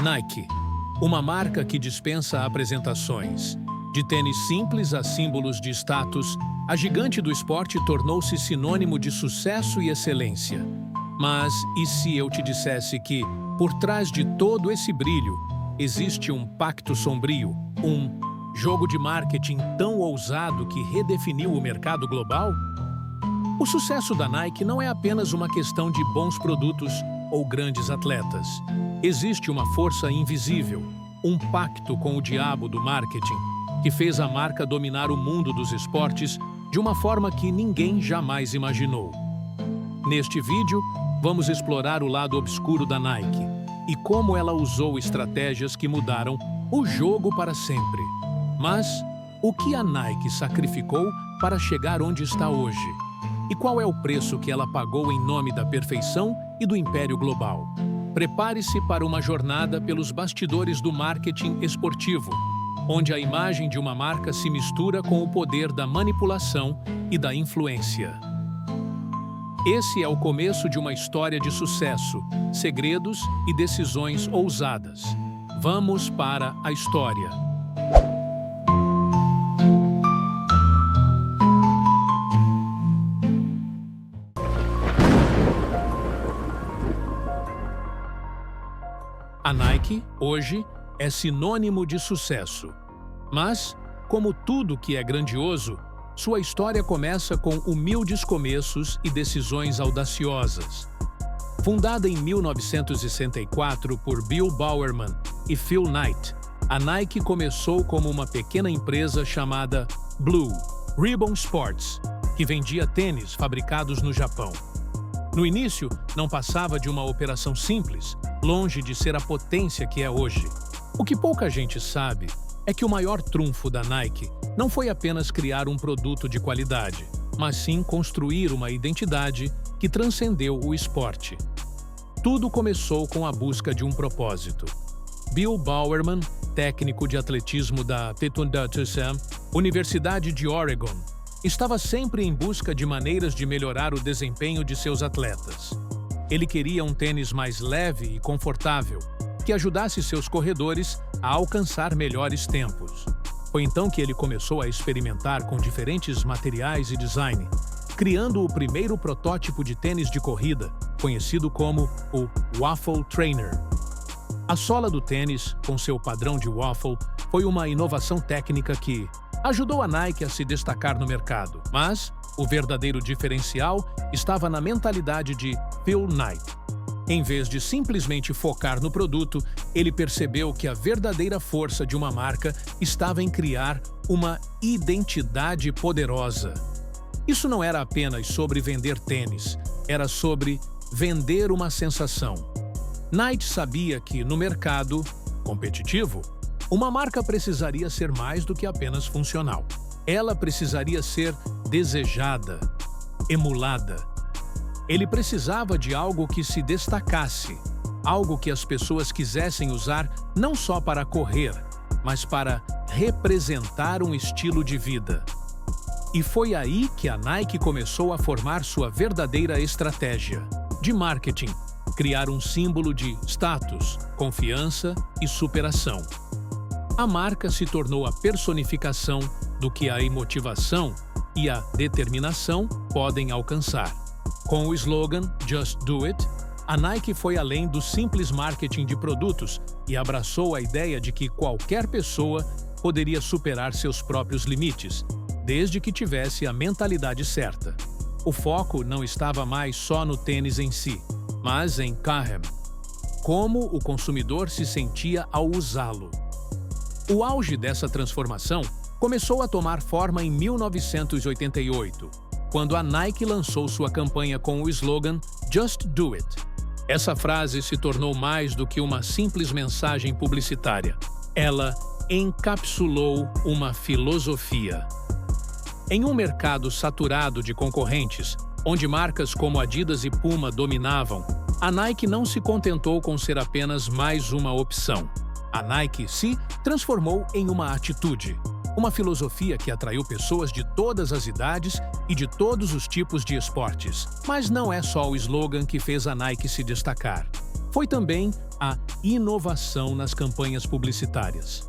Nike, uma marca que dispensa apresentações. De tênis simples a símbolos de status, a gigante do esporte tornou-se sinônimo de sucesso e excelência. Mas e se eu te dissesse que, por trás de todo esse brilho, existe um pacto sombrio, um jogo de marketing tão ousado que redefiniu o mercado global? O sucesso da Nike não é apenas uma questão de bons produtos ou grandes atletas. Existe uma força invisível, um pacto com o diabo do marketing, que fez a marca dominar o mundo dos esportes de uma forma que ninguém jamais imaginou. Neste vídeo, vamos explorar o lado obscuro da Nike e como ela usou estratégias que mudaram o jogo para sempre. Mas o que a Nike sacrificou para chegar onde está hoje? E qual é o preço que ela pagou em nome da perfeição e do império global? Prepare-se para uma jornada pelos bastidores do marketing esportivo, onde a imagem de uma marca se mistura com o poder da manipulação e da influência. Esse é o começo de uma história de sucesso, segredos e decisões ousadas. Vamos para a história. A Nike, hoje, é sinônimo de sucesso. Mas, como tudo que é grandioso, sua história começa com humildes começos e decisões audaciosas. Fundada em 1964 por Bill Bowerman e Phil Knight, a Nike começou como uma pequena empresa chamada Blue Ribbon Sports, que vendia tênis fabricados no Japão. No início, não passava de uma operação simples, longe de ser a potência que é hoje. O que pouca gente sabe é que o maior trunfo da Nike não foi apenas criar um produto de qualidade, mas sim construir uma identidade que transcendeu o esporte. Tudo começou com a busca de um propósito. Bill Bowerman, técnico de atletismo da Tetsuya Universidade de Oregon, estava sempre em busca de maneiras de melhorar o desempenho de seus atletas. Ele queria um tênis mais leve e confortável, que ajudasse seus corredores a alcançar melhores tempos. Foi então que ele começou a experimentar com diferentes materiais e design, criando o primeiro protótipo de tênis de corrida, conhecido como o Waffle Trainer. A sola do tênis, com seu padrão de waffle, foi uma inovação técnica que ajudou a Nike a se destacar no mercado. Mas o verdadeiro diferencial estava na mentalidade de Phil Knight. Em vez de simplesmente focar no produto, ele percebeu que a verdadeira força de uma marca estava em criar uma identidade poderosa. Isso não era apenas sobre vender tênis, era sobre vender uma sensação. Knight sabia que, no mercado competitivo, uma marca precisaria ser mais do que apenas funcional. Ela precisaria ser desejada, emulada. Ele precisava de algo que se destacasse, algo que as pessoas quisessem usar não só para correr, mas para representar um estilo de vida. E foi aí que a Nike começou a formar sua verdadeira estratégia de marketing, criar um símbolo de status, confiança e superação. A marca se tornou a personificação do que a motivação e a determinação podem alcançar. Com o slogan Just Do It, a Nike foi além do simples marketing de produtos e abraçou a ideia de que qualquer pessoa poderia superar seus próprios limites, desde que tivesse a mentalidade certa. O foco não estava mais só no tênis em si, mas em como o consumidor se sentia ao usá-lo. O auge dessa transformação começou a tomar forma em 1988, quando a Nike lançou sua campanha com o slogan Just Do It. Essa frase se tornou mais do que uma simples mensagem publicitária. Ela encapsulou uma filosofia. Em um mercado saturado de concorrentes, onde marcas como Adidas e Puma dominavam, a Nike não se contentou com ser apenas mais uma opção. A Nike se transformou em uma atitude, uma filosofia que atraiu pessoas de todas as idades e de todos os tipos de esportes. Mas não é só o slogan que fez a Nike se destacar. Foi também a inovação nas campanhas publicitárias.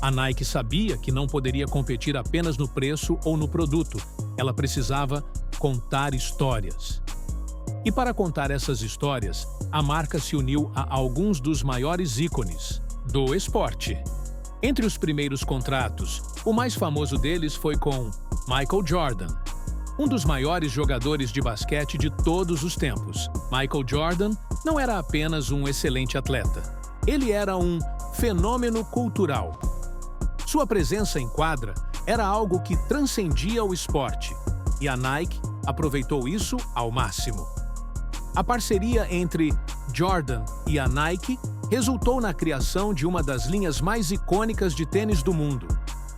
A Nike sabia que não poderia competir apenas no preço ou no produto, ela precisava contar histórias. E para contar essas histórias, a marca se uniu a alguns dos maiores ícones do esporte. Entre os primeiros contratos, o mais famoso deles foi com Michael Jordan, um dos maiores jogadores de basquete de todos os tempos. Michael Jordan não era apenas um excelente atleta, ele era um fenômeno cultural. Sua presença em quadra era algo que transcendia o esporte, e a Nike aproveitou isso ao máximo. A parceria entre Jordan e a Nike resultou na criação de uma das linhas mais icônicas de tênis do mundo,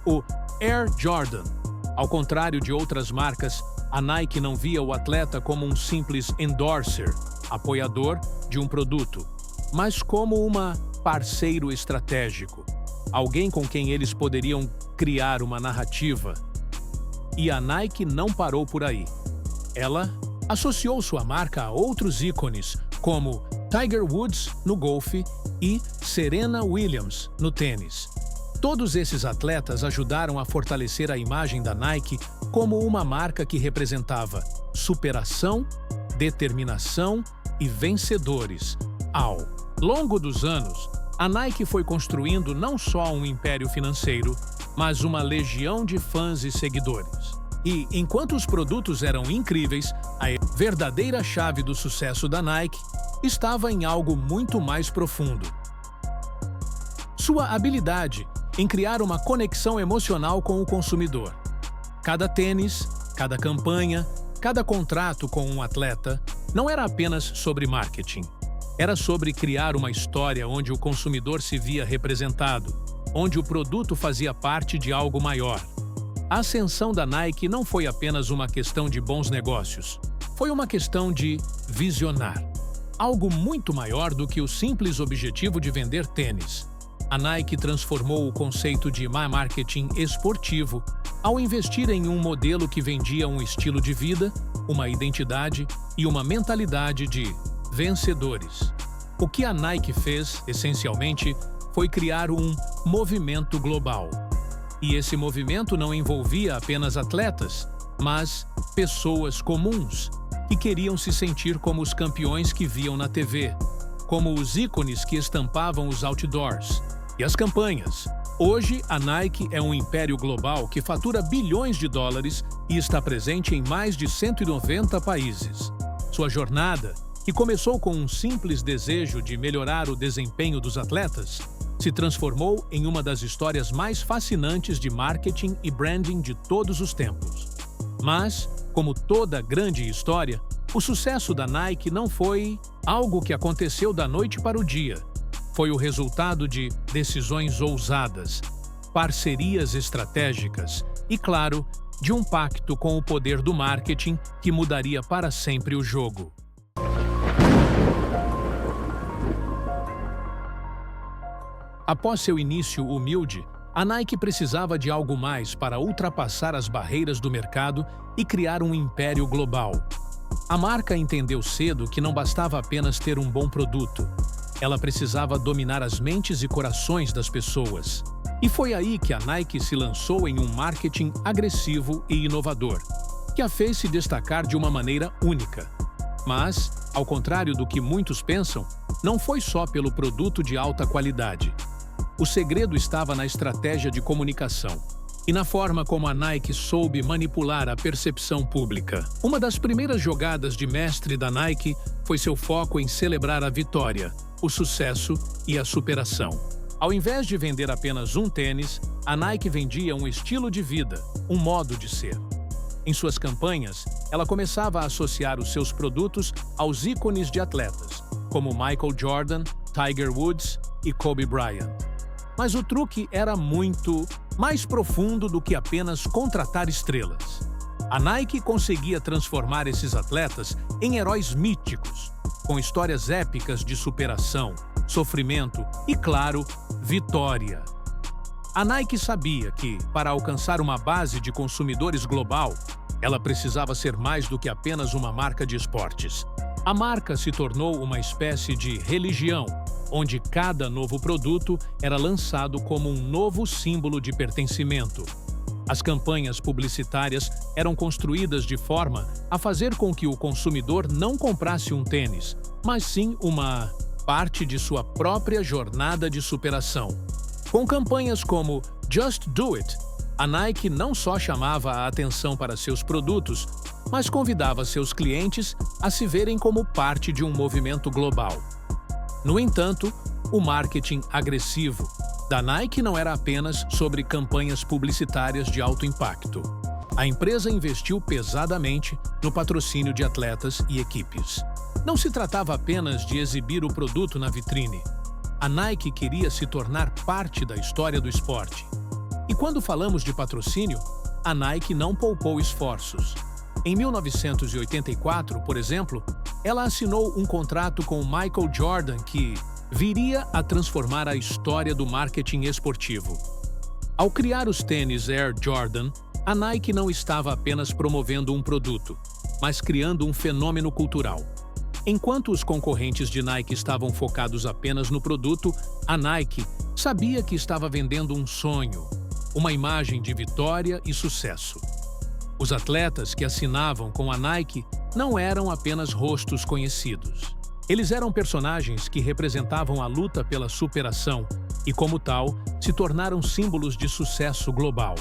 o Air Jordan. Ao contrário de outras marcas, a Nike não via o atleta como um simples endorser, apoiador de um produto, mas como um parceiro estratégico, alguém com quem eles poderiam criar uma narrativa. E a Nike não parou por aí. Ela associou sua marca a outros ícones, como Tiger Woods no golfe e Serena Williams no tênis. Todos esses atletas ajudaram a fortalecer a imagem da Nike como uma marca que representava superação, determinação e vencedores. Ao longo dos anos, a Nike foi construindo não só um império financeiro, mas uma legião de fãs e seguidores. E, enquanto os produtos eram incríveis, a verdadeira chave do sucesso da Nike estava em algo muito mais profundo. Sua habilidade em criar uma conexão emocional com o consumidor. Cada tênis, cada campanha, cada contrato com um atleta não era apenas sobre marketing. Era sobre criar uma história onde o consumidor se via representado, onde o produto fazia parte de algo maior. A ascensão da Nike não foi apenas uma questão de bons negócios, foi uma questão de visionar. Algo muito maior do que o simples objetivo de vender tênis. A Nike transformou o conceito de marketing esportivo ao investir em um modelo que vendia um estilo de vida, uma identidade e uma mentalidade de vencedores. O que a Nike fez, essencialmente, foi criar um movimento global. E esse movimento não envolvia apenas atletas, mas pessoas comuns, que queriam se sentir como os campeões que viam na TV, como os ícones que estampavam os outdoors e as campanhas. Hoje, a Nike é um império global que fatura bilhões de dólares e está presente em mais de 190 países. Sua jornada, que começou com um simples desejo de melhorar o desempenho dos atletas, se transformou em uma das histórias mais fascinantes de marketing e branding de todos os tempos. Mas, como toda grande história, o sucesso da Nike não foi algo que aconteceu da noite para o dia. Foi o resultado de decisões ousadas, parcerias estratégicas e, claro, de um pacto com o poder do marketing que mudaria para sempre o jogo. Após seu início humilde, a Nike precisava de algo mais para ultrapassar as barreiras do mercado e criar um império global. A marca entendeu cedo que não bastava apenas ter um bom produto. Ela precisava dominar as mentes e corações das pessoas. E foi aí que a Nike se lançou em um marketing agressivo e inovador, que a fez se destacar de uma maneira única. Mas, ao contrário do que muitos pensam, não foi só pelo produto de alta qualidade. O segredo estava na estratégia de comunicação e na forma como a Nike soube manipular a percepção pública. Uma das primeiras jogadas de mestre da Nike foi seu foco em celebrar a vitória, o sucesso e a superação. Ao invés de vender apenas um tênis, a Nike vendia um estilo de vida, um modo de ser. Em suas campanhas, ela começava a associar os seus produtos aos ícones de atletas, como Michael Jordan, Tiger Woods e Kobe Bryant. Mas o truque era muito mais profundo do que apenas contratar estrelas. A Nike conseguia transformar esses atletas em heróis míticos, com histórias épicas de superação, sofrimento e, claro, vitória. A Nike sabia que, para alcançar uma base de consumidores global, ela precisava ser mais do que apenas uma marca de esportes. A marca se tornou uma espécie de religião, onde cada novo produto era lançado como um novo símbolo de pertencimento. As campanhas publicitárias eram construídas de forma a fazer com que o consumidor não comprasse um tênis, mas sim uma parte de sua própria jornada de superação. Com campanhas como Just Do It, a Nike não só chamava a atenção para seus produtos, mas convidava seus clientes a se verem como parte de um movimento global. No entanto, o marketing agressivo da Nike não era apenas sobre campanhas publicitárias de alto impacto. A empresa investiu pesadamente no patrocínio de atletas e equipes. Não se tratava apenas de exibir o produto na vitrine. A Nike queria se tornar parte da história do esporte. E quando falamos de patrocínio, a Nike não poupou esforços. Em 1984, por exemplo, ela assinou um contrato com Michael Jordan que viria a transformar a história do marketing esportivo. Ao criar os tênis Air Jordan, a Nike não estava apenas promovendo um produto, mas criando um fenômeno cultural. Enquanto os concorrentes de Nike estavam focados apenas no produto, a Nike sabia que estava vendendo um sonho, uma imagem de vitória e sucesso. Os atletas que assinavam com a Nike não eram apenas rostos conhecidos. Eles eram personagens que representavam a luta pela superação e, como tal, se tornaram símbolos de sucesso global.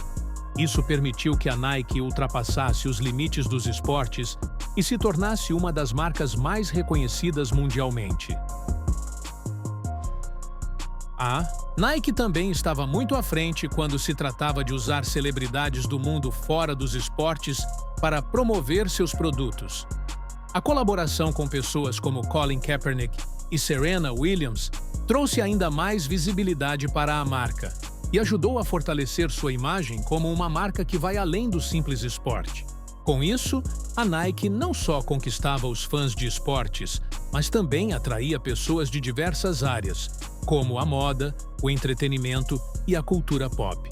Isso permitiu que a Nike ultrapassasse os limites dos esportes e se tornasse uma das marcas mais reconhecidas mundialmente. A Nike também estava muito à frente quando se tratava de usar celebridades do mundo fora dos esportes para promover seus produtos. A colaboração com pessoas como Colin Kaepernick e Serena Williams trouxe ainda mais visibilidade para a marca e ajudou a fortalecer sua imagem como uma marca que vai além do simples esporte. Com isso, a Nike não só conquistava os fãs de esportes, mas também atraía pessoas de diversas áreas, como a moda, o entretenimento e a cultura pop.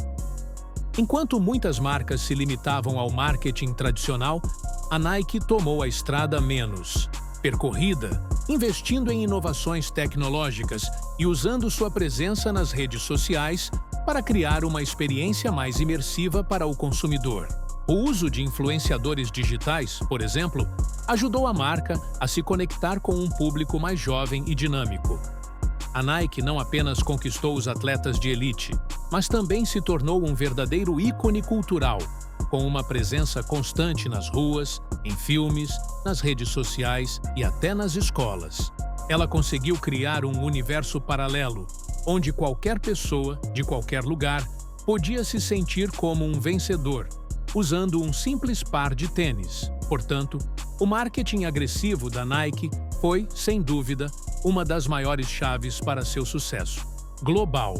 Enquanto muitas marcas se limitavam ao marketing tradicional, a Nike tomou a estrada menos percorrida, investindo em inovações tecnológicas e usando sua presença nas redes sociais para criar uma experiência mais imersiva para o consumidor. O uso de influenciadores digitais, por exemplo, ajudou a marca a se conectar com um público mais jovem e dinâmico. A Nike não apenas conquistou os atletas de elite, mas também se tornou um verdadeiro ícone cultural, com uma presença constante nas ruas, em filmes, nas redes sociais e até nas escolas. Ela conseguiu criar um universo paralelo, onde qualquer pessoa, de qualquer lugar, podia se sentir como um vencedor, usando um simples par de tênis. Portanto, o marketing agressivo da Nike foi, sem dúvida, uma das maiores chaves para seu sucesso global.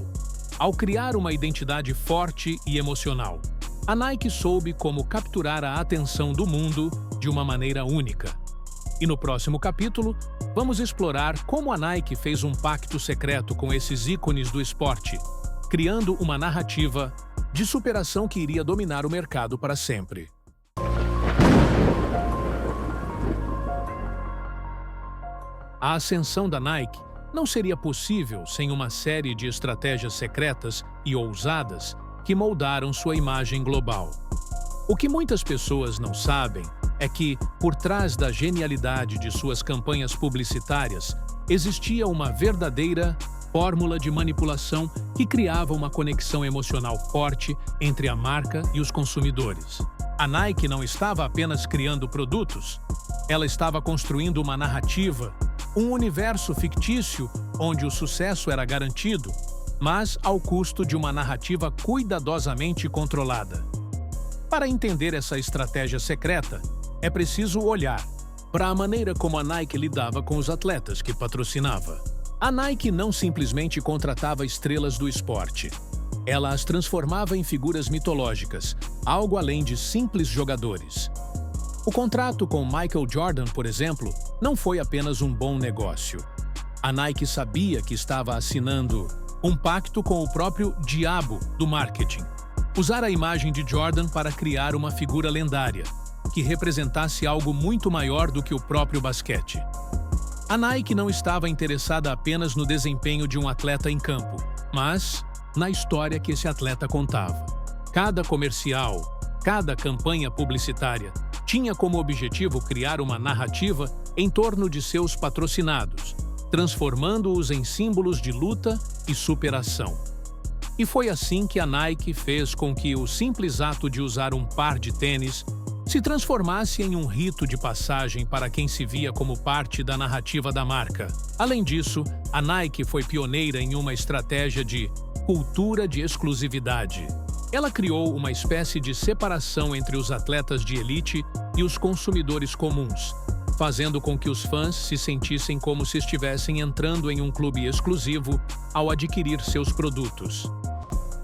Ao criar uma identidade forte e emocional, a Nike soube como capturar a atenção do mundo de uma maneira única. E no próximo capítulo, vamos explorar como a Nike fez um pacto secreto com esses ícones do esporte, criando uma narrativa de superação que iria dominar o mercado para sempre. A ascensão da Nike não seria possível sem uma série de estratégias secretas e ousadas que moldaram sua imagem global. O que muitas pessoas não sabem é que, por trás da genialidade de suas campanhas publicitárias, existia uma verdadeira fórmula de manipulação que criava uma conexão emocional forte entre a marca e os consumidores. A Nike não estava apenas criando produtos, ela estava construindo uma narrativa, um universo fictício onde o sucesso era garantido, mas ao custo de uma narrativa cuidadosamente controlada. Para entender essa estratégia secreta, é preciso olhar para a maneira como a Nike lidava com os atletas que patrocinava. A Nike não simplesmente contratava estrelas do esporte. Ela as transformava em figuras mitológicas, algo além de simples jogadores. O contrato com Michael Jordan, por exemplo, não foi apenas um bom negócio. A Nike sabia que estava assinando um pacto com o próprio diabo do marketing. Usar a imagem de Jordan para criar uma figura lendária, que representasse algo muito maior do que o próprio basquete. A Nike não estava interessada apenas no desempenho de um atleta em campo, mas na história que esse atleta contava. Cada comercial, cada campanha publicitária tinha como objetivo criar uma narrativa em torno de seus patrocinados, transformando-os em símbolos de luta e superação. E foi assim que a Nike fez com que o simples ato de usar um par de tênis se transformasse em um rito de passagem para quem se via como parte da narrativa da marca. Além disso, a Nike foi pioneira em uma estratégia de cultura de exclusividade. Ela criou uma espécie de separação entre os atletas de elite e os consumidores comuns, fazendo com que os fãs se sentissem como se estivessem entrando em um clube exclusivo ao adquirir seus produtos.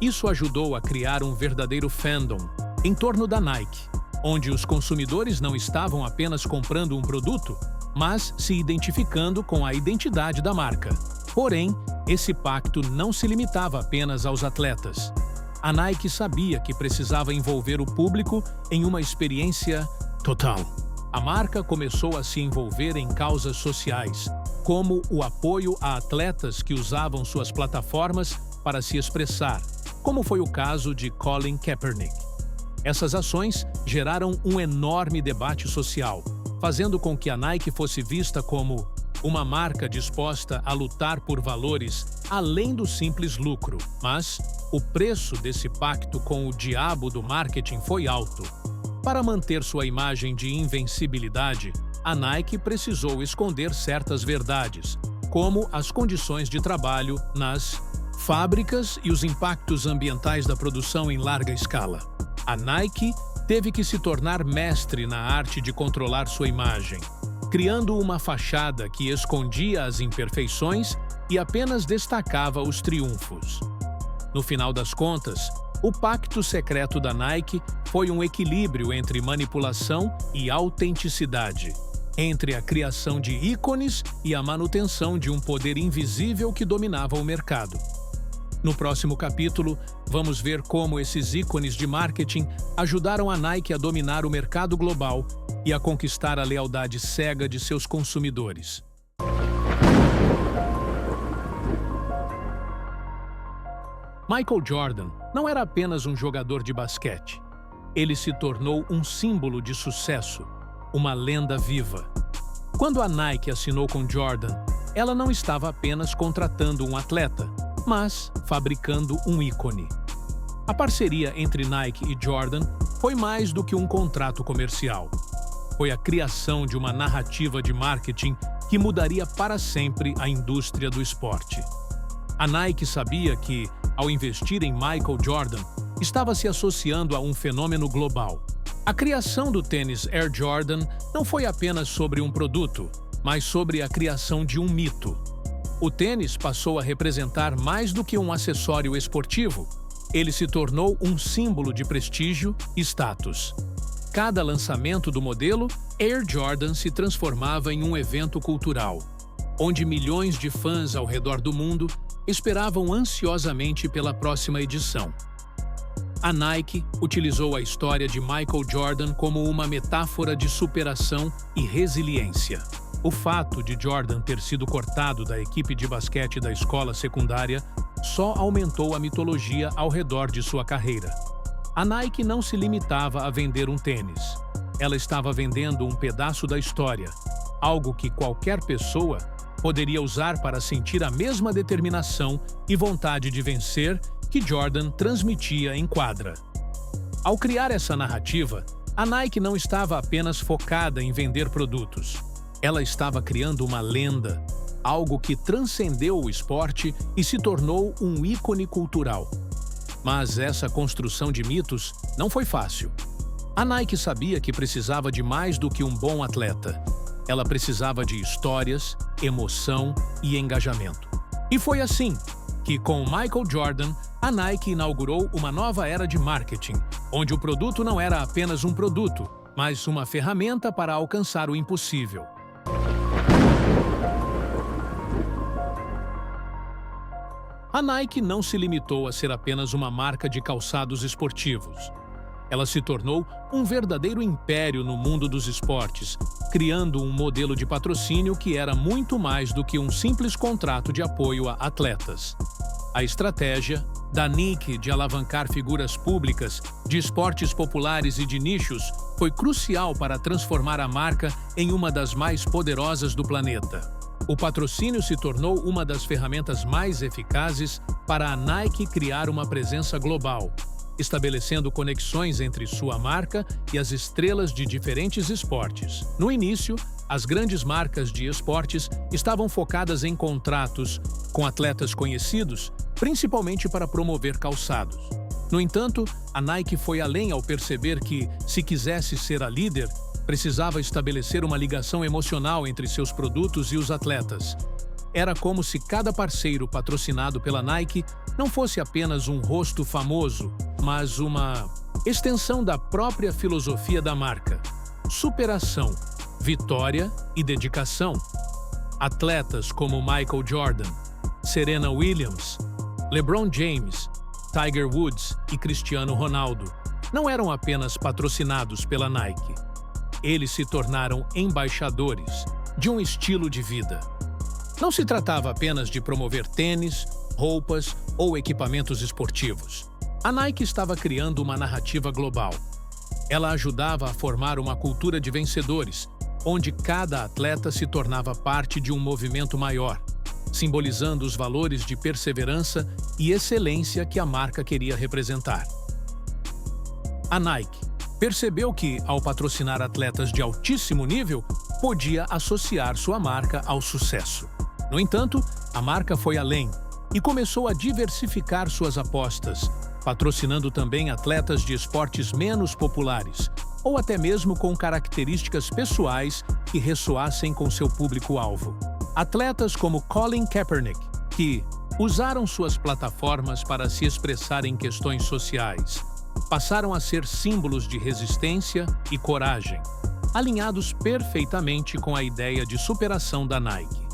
Isso ajudou a criar um verdadeiro fandom em torno da Nike, onde os consumidores não estavam apenas comprando um produto, mas se identificando com a identidade da marca. Porém, esse pacto não se limitava apenas aos atletas. A Nike sabia que precisava envolver o público em uma experiência total. A marca começou a se envolver em causas sociais, como o apoio a atletas que usavam suas plataformas para se expressar, como foi o caso de Colin Kaepernick. Essas ações geraram um enorme debate social, fazendo com que a Nike fosse vista como uma marca disposta a lutar por valores além do simples lucro. Mas o preço desse pacto com o diabo do marketing foi alto. Para manter sua imagem de invencibilidade, a Nike precisou esconder certas verdades, como as condições de trabalho nas fábricas e os impactos ambientais da produção em larga escala. A Nike teve que se tornar mestre na arte de controlar sua imagem, criando uma fachada que escondia as imperfeições e apenas destacava os triunfos. No final das contas, o pacto secreto da Nike foi um equilíbrio entre manipulação e autenticidade, entre a criação de ícones e a manutenção de um poder invisível que dominava o mercado. No próximo capítulo, vamos ver como esses ícones de marketing ajudaram a Nike a dominar o mercado global e a conquistar a lealdade cega de seus consumidores. Michael Jordan não era apenas um jogador de basquete. Ele se tornou um símbolo de sucesso, uma lenda viva. Quando a Nike assinou com Jordan, ela não estava apenas contratando um atleta, mas fabricando um ícone. A parceria entre Nike e Jordan foi mais do que um contrato comercial. Foi a criação de uma narrativa de marketing que mudaria para sempre a indústria do esporte. A Nike sabia que, ao investir em Michael Jordan, estava se associando a um fenômeno global. A criação do tênis Air Jordan não foi apenas sobre um produto, mas sobre a criação de um mito. O tênis passou a representar mais do que um acessório esportivo. Ele se tornou um símbolo de prestígio e status. Cada lançamento do modelo, Air Jordan se transformava em um evento cultural, onde milhões de fãs ao redor do mundo esperavam ansiosamente pela próxima edição. A Nike utilizou a história de Michael Jordan como uma metáfora de superação e resiliência. O fato de Jordan ter sido cortado da equipe de basquete da escola secundária só aumentou a mitologia ao redor de sua carreira. A Nike não se limitava a vender um tênis. Ela estava vendendo um pedaço da história, algo que qualquer pessoa poderia usar para sentir a mesma determinação e vontade de vencer que Jordan transmitia em quadra. Ao criar essa narrativa, a Nike não estava apenas focada em vender produtos. Ela estava criando uma lenda, algo que transcendeu o esporte e se tornou um ícone cultural. Mas essa construção de mitos não foi fácil. A Nike sabia que precisava de mais do que um bom atleta. Ela precisava de histórias, emoção e engajamento. E foi assim que, com Michael Jordan, a Nike inaugurou uma nova era de marketing, onde o produto não era apenas um produto, mas uma ferramenta para alcançar o impossível. A Nike não se limitou a ser apenas uma marca de calçados esportivos. Ela se tornou um verdadeiro império no mundo dos esportes, criando um modelo de patrocínio que era muito mais do que um simples contrato de apoio a atletas. A estratégia da Nike de alavancar figuras públicas de esportes populares e de nichos foi crucial para transformar a marca em uma das mais poderosas do planeta. O patrocínio se tornou uma das ferramentas mais eficazes para a Nike criar uma presença global, estabelecendo conexões entre sua marca e as estrelas de diferentes esportes. No início, as grandes marcas de esportes estavam focadas em contratos com atletas conhecidos, principalmente para promover calçados. No entanto, a Nike foi além ao perceber que, se quisesse ser a líder, precisava estabelecer uma ligação emocional entre seus produtos e os atletas. Era como se cada parceiro patrocinado pela Nike não fosse apenas um rosto famoso, mas uma extensão da própria filosofia da marca. Superação, vitória e dedicação. Atletas como Michael Jordan, Serena Williams, LeBron James, Tiger Woods e Cristiano Ronaldo não eram apenas patrocinados pela Nike. Eles se tornaram embaixadores de um estilo de vida. Não se tratava apenas de promover tênis, roupas ou equipamentos esportivos. A Nike estava criando uma narrativa global. Ela ajudava a formar uma cultura de vencedores, onde cada atleta se tornava parte de um movimento maior, simbolizando os valores de perseverança e excelência que a marca queria representar. A Nike percebeu que, ao patrocinar atletas de altíssimo nível, podia associar sua marca ao sucesso. No entanto, a marca foi além e começou a diversificar suas apostas, patrocinando também atletas de esportes menos populares, ou até mesmo com características pessoais que ressoassem com seu público-alvo. Atletas como Colin Kaepernick, que usaram suas plataformas para se expressar em questões sociais, passaram a ser símbolos de resistência e coragem, alinhados perfeitamente com a ideia de superação da Nike.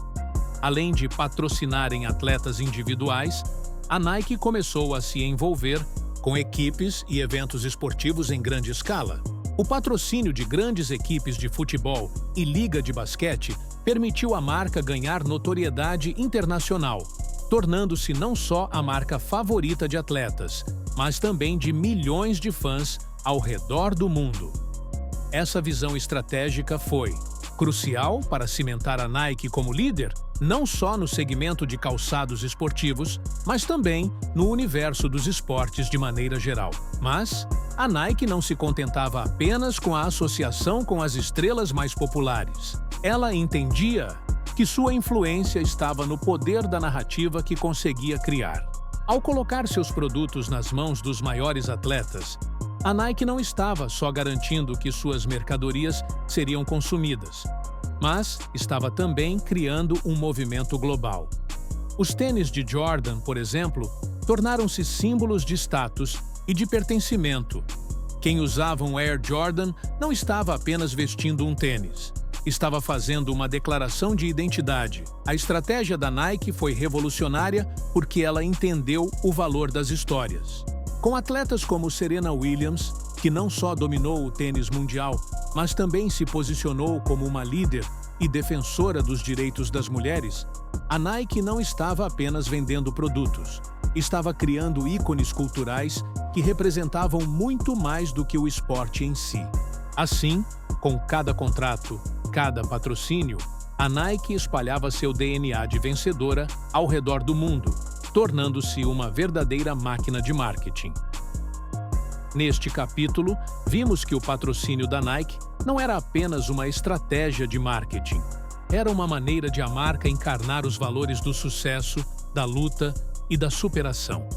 Além de patrocinarem atletas individuais, a Nike começou a se envolver com equipes e eventos esportivos em grande escala. O patrocínio de grandes equipes de futebol e liga de basquete permitiu à marca ganhar notoriedade internacional, tornando-se não só a marca favorita de atletas, mas também de milhões de fãs ao redor do mundo. Essa visão estratégica foi crucial para cimentar a Nike como líder, não só no segmento de calçados esportivos, mas também no universo dos esportes de maneira geral. Mas a Nike não se contentava apenas com a associação com as estrelas mais populares. Ela entendia que sua influência estava no poder da narrativa que conseguia criar. Ao colocar seus produtos nas mãos dos maiores atletas, a Nike não estava só garantindo que suas mercadorias seriam consumidas, mas estava também criando um movimento global. Os tênis de Jordan, por exemplo, tornaram-se símbolos de status e de pertencimento. Quem usava um Air Jordan não estava apenas vestindo um tênis, estava fazendo uma declaração de identidade. A estratégia da Nike foi revolucionária porque ela entendeu o valor das histórias. Com atletas como Serena Williams, que não só dominou o tênis mundial, mas também se posicionou como uma líder e defensora dos direitos das mulheres, a Nike não estava apenas vendendo produtos, estava criando ícones culturais que representavam muito mais do que o esporte em si. Assim, com cada contrato, cada patrocínio, a Nike espalhava seu DNA de vencedora ao redor do mundo, tornando-se uma verdadeira máquina de marketing. Neste capítulo, vimos que o patrocínio da Nike não era apenas uma estratégia de marketing. Era uma maneira de a marca encarnar os valores do sucesso, da luta e da superação.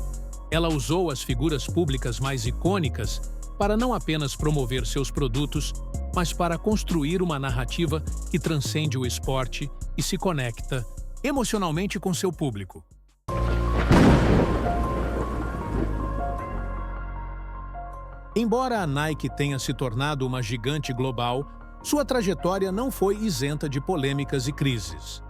Ela usou as figuras públicas mais icônicas para não apenas promover seus produtos, mas para construir uma narrativa que transcende o esporte e se conecta emocionalmente com seu público. Embora a Nike tenha se tornado uma gigante global, sua trajetória não foi isenta de polêmicas e crises.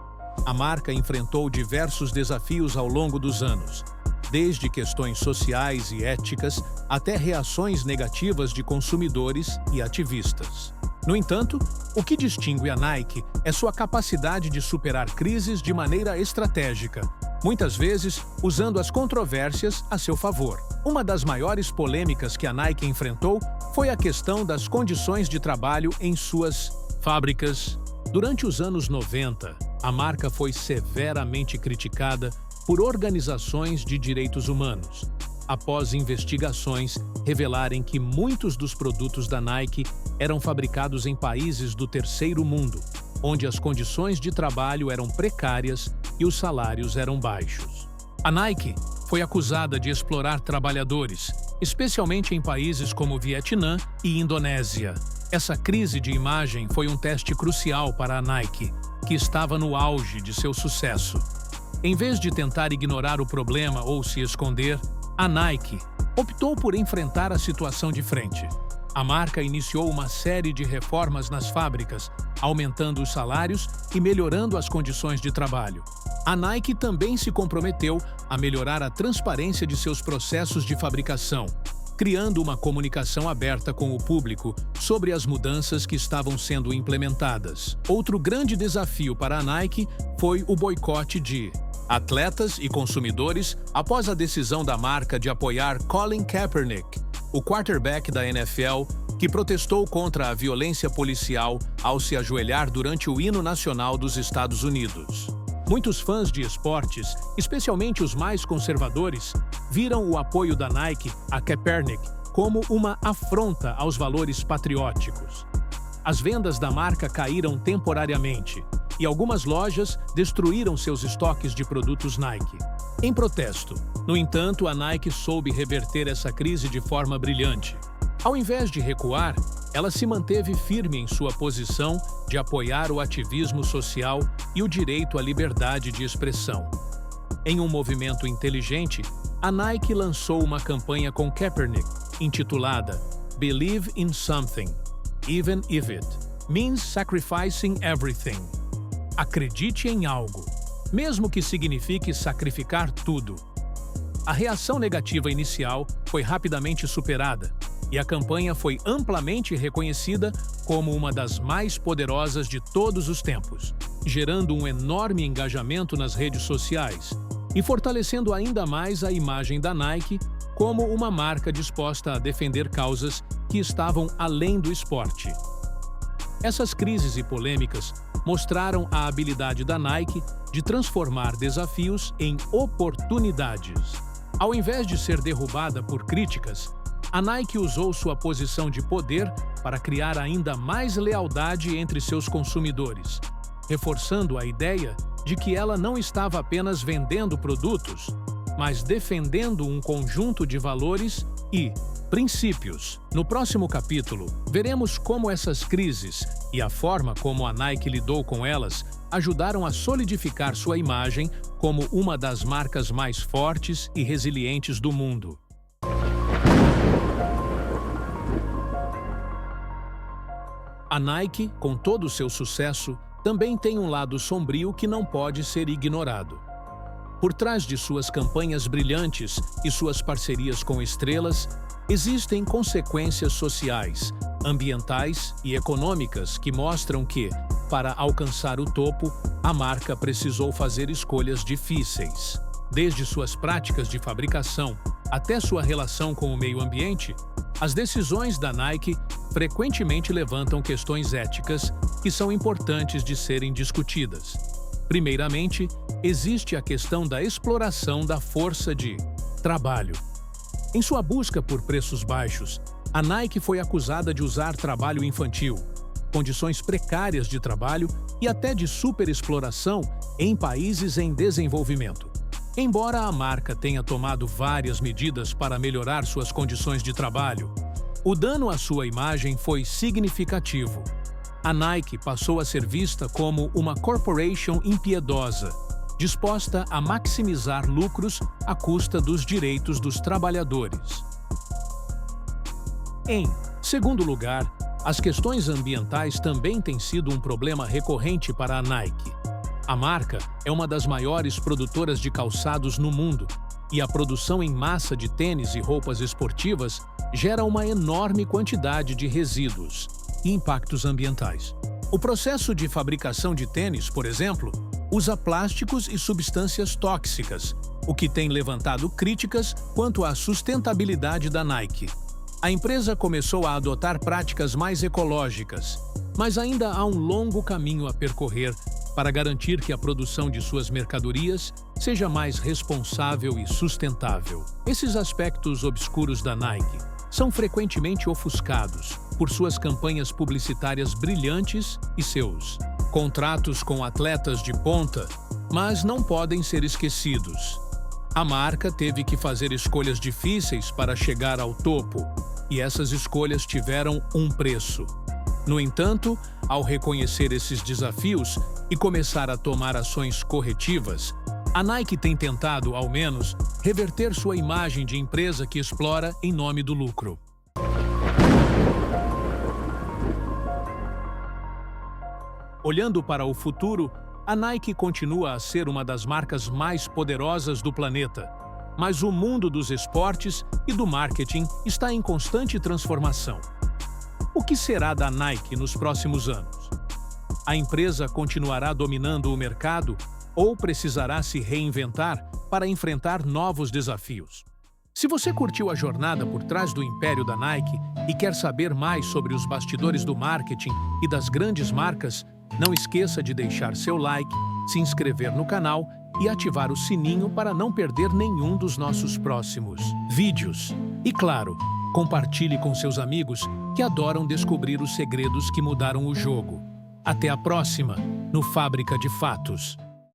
A marca enfrentou diversos desafios ao longo dos anos, desde questões sociais e éticas até reações negativas de consumidores e ativistas. No entanto, o que distingue a Nike é sua capacidade de superar crises de maneira estratégica, muitas vezes usando as controvérsias a seu favor. Uma das maiores polêmicas que a Nike enfrentou foi a questão das condições de trabalho em suas fábricas. Durante os anos 90, a marca foi severamente criticada por organizações de direitos humanos, após investigações revelarem que muitos dos produtos da Nike eram fabricados em países do terceiro mundo, onde as condições de trabalho eram precárias e os salários eram baixos. A Nike foi acusada de explorar trabalhadores, especialmente em países como Vietnã e Indonésia. Essa crise de imagem foi um teste crucial para a Nike, que estava no auge de seu sucesso. Em vez de tentar ignorar o problema ou se esconder, a Nike optou por enfrentar a situação de frente. A marca iniciou uma série de reformas nas fábricas, aumentando os salários e melhorando as condições de trabalho. A Nike também se comprometeu a melhorar a transparência de seus processos de fabricação, criando uma comunicação aberta com o público sobre as mudanças que estavam sendo implementadas. Outro grande desafio para a Nike foi o boicote de atletas e consumidores após a decisão da marca de apoiar Colin Kaepernick, o quarterback da NFL, que protestou contra a violência policial ao se ajoelhar durante o hino nacional dos Estados Unidos. Muitos fãs de esportes, especialmente os mais conservadores, viram o apoio da Nike a Kaepernick como uma afronta aos valores patrióticos. As vendas da marca caíram temporariamente e algumas lojas destruíram seus estoques de produtos Nike. Em protesto, no entanto, a Nike soube reverter essa crise de forma brilhante. Ao invés de recuar, ela se manteve firme em sua posição de apoiar o ativismo social e o direito à liberdade de expressão. Em um movimento inteligente, a Nike lançou uma campanha com Kaepernick, intitulada Believe in Something, Even if it means sacrificing everything. Acredite em algo, mesmo que signifique sacrificar tudo. A reação negativa inicial foi rapidamente superada, e a campanha foi amplamente reconhecida como uma das mais poderosas de todos os tempos, gerando um enorme engajamento nas redes sociais e fortalecendo ainda mais a imagem da Nike como uma marca disposta a defender causas que estavam além do esporte. Essas crises e polêmicas mostraram a habilidade da Nike de transformar desafios em oportunidades. Ao invés de ser derrubada por críticas, a Nike usou sua posição de poder para criar ainda mais lealdade entre seus consumidores, reforçando a ideia de que ela não estava apenas vendendo produtos, mas defendendo um conjunto de valores e princípios. No próximo capítulo, veremos como essas crises e a forma como a Nike lidou com elas ajudaram a solidificar sua imagem como uma das marcas mais fortes e resilientes do mundo. A Nike, com todo o seu sucesso, também tem um lado sombrio que não pode ser ignorado. Por trás de suas campanhas brilhantes e suas parcerias com estrelas, existem consequências sociais, ambientais e econômicas que mostram que, para alcançar o topo, a marca precisou fazer escolhas difíceis. Desde suas práticas de fabricação até sua relação com o meio ambiente, as decisões da Nike frequentemente levantam questões éticas que são importantes de serem discutidas. Primeiramente, existe a questão da exploração da força de trabalho. Em sua busca por preços baixos, a Nike foi acusada de usar trabalho infantil, condições precárias de trabalho e até de superexploração em países em desenvolvimento. Embora a marca tenha tomado várias medidas para melhorar suas condições de trabalho, o dano à sua imagem foi significativo. A Nike passou a ser vista como uma corporation impiedosa, disposta a maximizar lucros à custa dos direitos dos trabalhadores. Em segundo lugar, as questões ambientais também têm sido um problema recorrente para a Nike. A marca é uma das maiores produtoras de calçados no mundo e a produção em massa de tênis e roupas esportivas gera uma enorme quantidade de resíduos e impactos ambientais. O processo de fabricação de tênis, por exemplo, usa plásticos e substâncias tóxicas, o que tem levantado críticas quanto à sustentabilidade da Nike. A empresa começou a adotar práticas mais ecológicas, mas ainda há um longo caminho a percorrer para garantir que a produção de suas mercadorias seja mais responsável e sustentável. Esses aspectos obscuros da Nike são frequentemente ofuscados por suas campanhas publicitárias brilhantes e seus contratos com atletas de ponta, mas não podem ser esquecidos. A marca teve que fazer escolhas difíceis para chegar ao topo, e essas escolhas tiveram um preço. No entanto, ao reconhecer esses desafios e começar a tomar ações corretivas, a Nike tem tentado, ao menos, reverter sua imagem de empresa que explora em nome do lucro. Olhando para o futuro, a Nike continua a ser uma das marcas mais poderosas do planeta, mas o mundo dos esportes e do marketing está em constante transformação. O que será da Nike nos próximos anos? A empresa continuará dominando o mercado ou precisará se reinventar para enfrentar novos desafios? Se você curtiu a jornada por trás do império da Nike e quer saber mais sobre os bastidores do marketing e das grandes marcas, não esqueça de deixar seu like, se inscrever no canal e ativar o sininho para não perder nenhum dos nossos próximos vídeos. E claro, compartilhe com seus amigos que adoram descobrir os segredos que mudaram o jogo. Até a próxima, no Fábrica de Fatos.